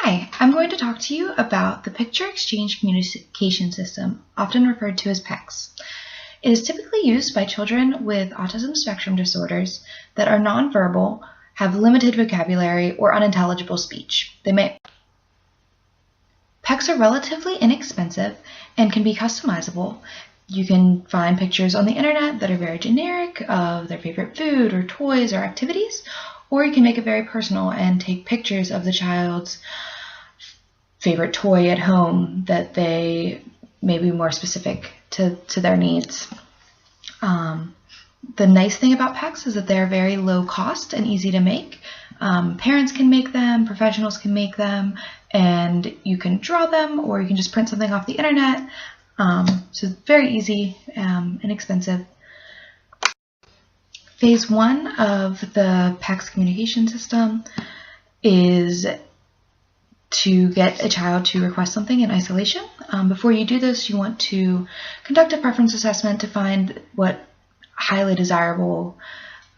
Hi, I'm going to talk to you about the Picture Exchange Communication System, often referred to as PECS. It is typically used by children with autism spectrum disorders that are nonverbal, have limited vocabulary, or unintelligible speech. PECS are relatively inexpensive and can be customizable. You can find pictures on the internet that are very generic of their favorite food or toys or activities, or you can make it very personal and take pictures of the child's favorite toy at home that they may be more specific to their needs. The nice thing about PECS is that they're very low cost and easy to make. Parents can make them, professionals can make them, and you can draw them or you can just print something off the internet. So it's very easy, inexpensive. Phase 1 of the PECS communication system is to get a child to request something in isolation. Before you do this, you want to conduct a preference assessment to find what highly desirable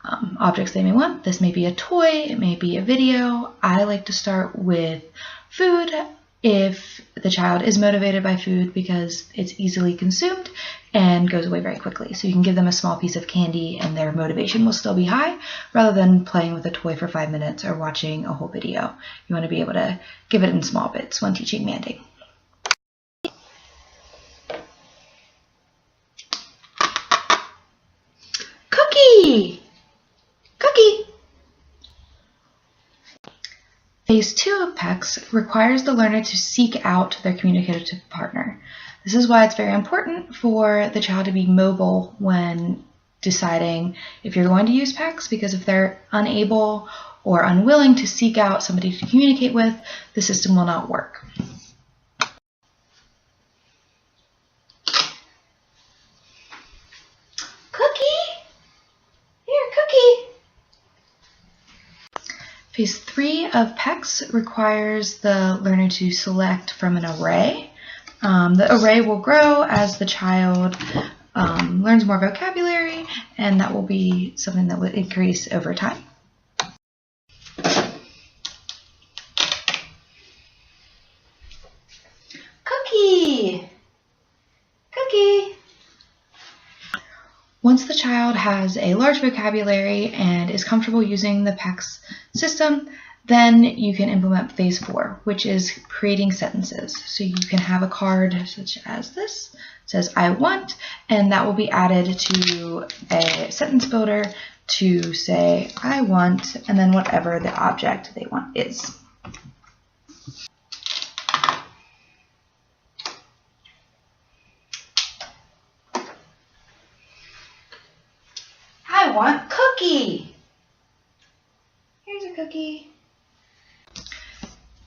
objects they may want. This may be a toy, it may be a video. I like to start with food if the child is motivated by food because it's easily consumed and goes away very quickly. So you can give them a small piece of candy and their motivation will still be high rather than playing with a toy for 5 minutes or watching a whole video. You want to be able to give it in small bits when teaching manding. Cookie! Cookie! Phase 2 of PECS requires the learner to seek out their communicative partner. This is why it's very important for the child to be mobile when deciding if you're going to use PECS, because if they're unable or unwilling to seek out somebody to communicate with, the system will not work. Phase 3 of PECS requires the learner to select from an array. The array will grow as the child learns more vocabulary, and that will be something that will increase over time. Cookie! Cookie! Once the child has a large vocabulary and is comfortable using the PECS system, then you can implement phase 4, which is creating sentences. So you can have a card such as this, it says I want, and that will be added to a sentence builder to say I want, and then whatever the object they want is. I want cookie. Here's a cookie.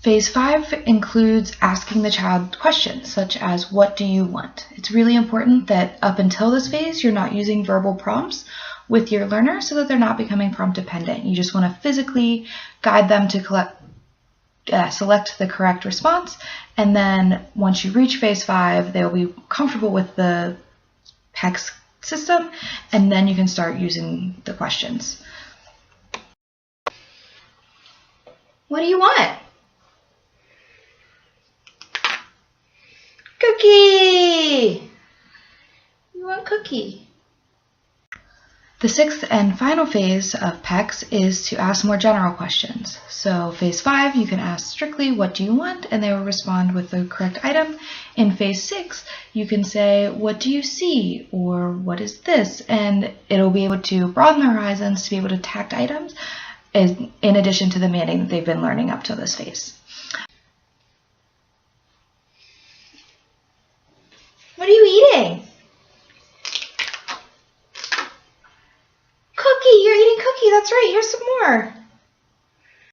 Phase 5 includes asking the child questions such as, what do you want? It's really important that up until this phase, you're not using verbal prompts with your learner so that they're not becoming prompt dependent. You just want to physically guide them to select the correct response. And then once you reach phase 5, they'll be comfortable with the PECS system, and then you can start using the questions. What do you want? Cookie! You want cookie? The 6th and final phase of PECS is to ask more general questions. So phase 5, you can ask strictly, what do you want? And they will respond with the correct item. In phase 6, you can say, what do you see? Or what is this? And it'll be able to broaden their horizons to be able to tact items in addition to the manding that they've been learning up to this phase. What are you eating? Cookie, you're eating cookie, that's right, here's some more.